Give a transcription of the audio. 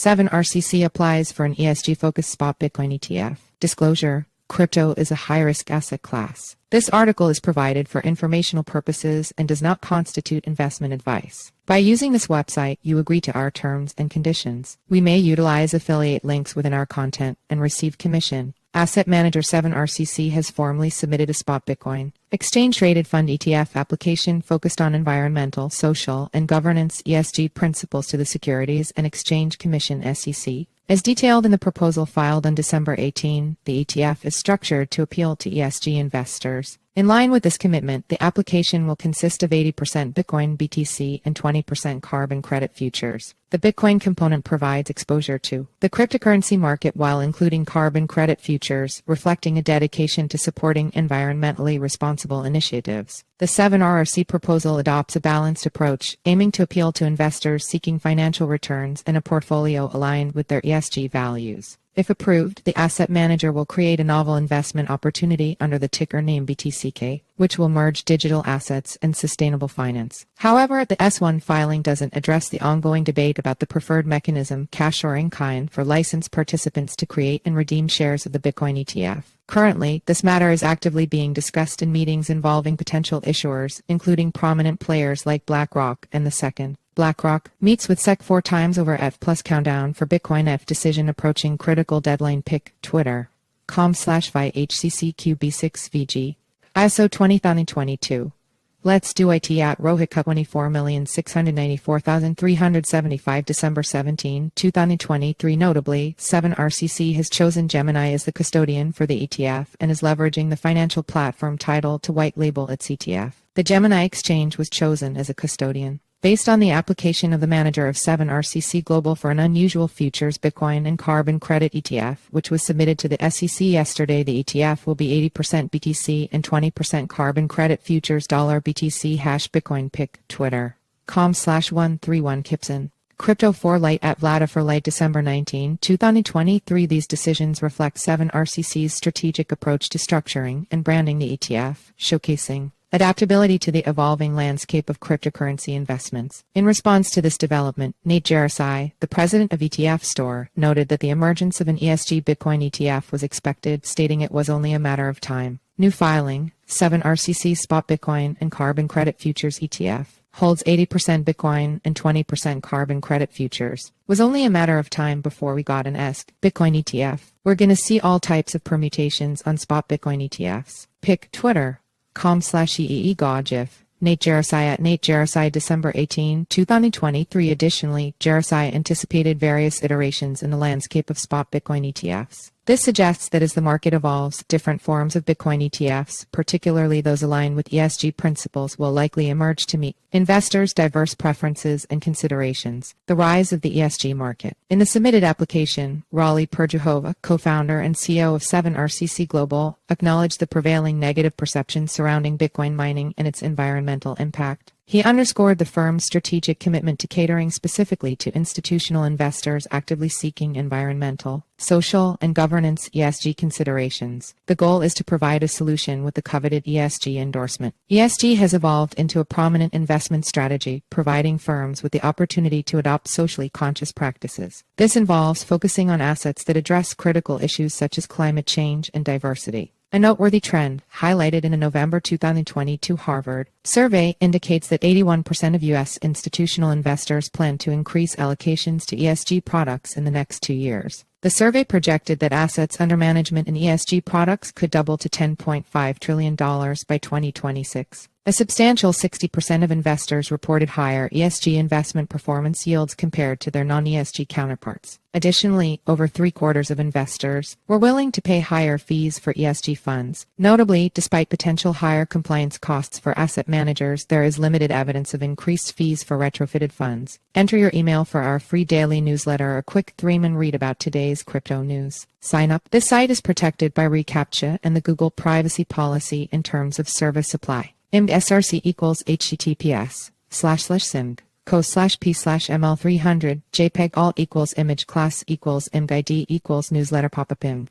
7RCC applies for an ESG-focused spot Bitcoin ETF. Disclosure: crypto is a high-risk asset class. This article is provided for informational purposes and does not constitute investment advice. By using this website, you agree to our terms and conditions. We may utilize affiliate links within our content and receive commission. Asset manager 7RCC has formally submitted a spot Bitcoin exchange-traded fund ETF application focused on environmental, social, and governance (ESG) principles to the Securities and Exchange Commission (SEC). As detailed in the proposal filed on December 18, the ETF is structured to appeal to ESG investors. In line with this commitment, the application will consist of 80% Bitcoin BTC and 20% carbon credit futures. The Bitcoin component provides exposure to the cryptocurrency market while including carbon credit futures, reflecting a dedication to supporting environmentally responsible initiatives. The 7RRC proposal adopts a balanced approach, aiming to appeal to investors seeking financial returns and a portfolio aligned with their ESG values. If approved, the asset manager will create a novel investment opportunity under the ticker name BTCK, which will merge digital assets and sustainable finance. However, the S1 filing doesn't address the ongoing debate about the preferred mechanism, cash or in kind, for licensed participants to create and redeem shares of the Bitcoin ETF. Currently, this matter is actively being discussed in meetings involving potential issuers, including prominent players like BlackRock and the SEC. BlackRock meets with SEC 4 times over F plus countdown for Bitcoin F decision approaching critical deadline. Pic twitter.com/HCCQB6VG ISO 2022. Let's do it at Rohit 24,694,375 December 17, 2023. Notably, 7RCC has chosen Gemini as the custodian for the ETF and is leveraging the financial platform Tidal to white label its ETF. The Gemini exchange was chosen as a custodian based on the application of the manager of 7RCC Global for an unusual futures Bitcoin and carbon credit ETF, which was submitted to the SEC yesterday. The ETF will be 80% BTC and 20% carbon credit futures. $BTC hash Bitcoin. Pic twitter.com/131Kipson. Crypto 4 Light at Vlada for Light December 19, 2023. These decisions reflect 7RCC's strategic approach to structuring and branding the ETF, showcasing adaptability to the evolving landscape of cryptocurrency investments. In response to this development, Nate Jarosai, the president of ETF Store, noted that the emergence of an ESG Bitcoin ETF was expected, stating it was only a matter of time. New filing: 7RCC Spot Bitcoin and Carbon Credit Futures ETF. Holds 80% Bitcoin and 20% carbon credit futures. Was only a matter of time before we got an ESG Bitcoin ETF. We're gonna see all types of permutations on spot Bitcoin ETFs. Pic twitter.com/EEGOGIF. Nate Jarosai at Nate Jarosai December 18, 2023. Additionally, Jarosai anticipated various iterations in the landscape of spot Bitcoin ETFs. This suggests that as the market evolves, different forms of Bitcoin ETFs, particularly those aligned with ESG principles, will likely emerge to meet investors' diverse preferences and considerations. The rise of the ESG market. In the submitted application, Raleigh Perjehova, co-founder and CEO of 7RCC Global, acknowledged the prevailing negative perceptions surrounding Bitcoin mining and its environmental impact. He underscored the firm's strategic commitment to catering specifically to institutional investors actively seeking environmental, social, and governance (ESG) considerations. The goal is to provide a solution with the coveted ESG endorsement. ESG has evolved into a prominent investment strategy, providing firms with the opportunity to adopt socially conscious practices. This involves focusing on assets that address critical issues such as climate change and diversity. A noteworthy trend, highlighted in a November 2022 Harvard survey, indicates that 81% of U.S. institutional investors plan to increase allocations to ESG products in the next 2 years. The survey projected that assets under management in ESG products could double to $10.5 trillion by 2026. A substantial 60% of investors reported higher ESG investment performance yields compared to their non-ESG counterparts. Additionally, over 3/4 of investors were willing to pay higher fees for ESG funds. Notably, despite potential higher compliance costs for asset managers, there is limited evidence of increased fees for retrofitted funds. Enter your email for our free daily newsletter, a quick 3-minute read about today's crypto news. Sign up. This site is protected by reCAPTCHA and the Google privacy policy in terms of service supply. IMG SRC equals https://simg co/p/ml300 JPEG alt equals image class equals img ID equals newsletter pop-up img.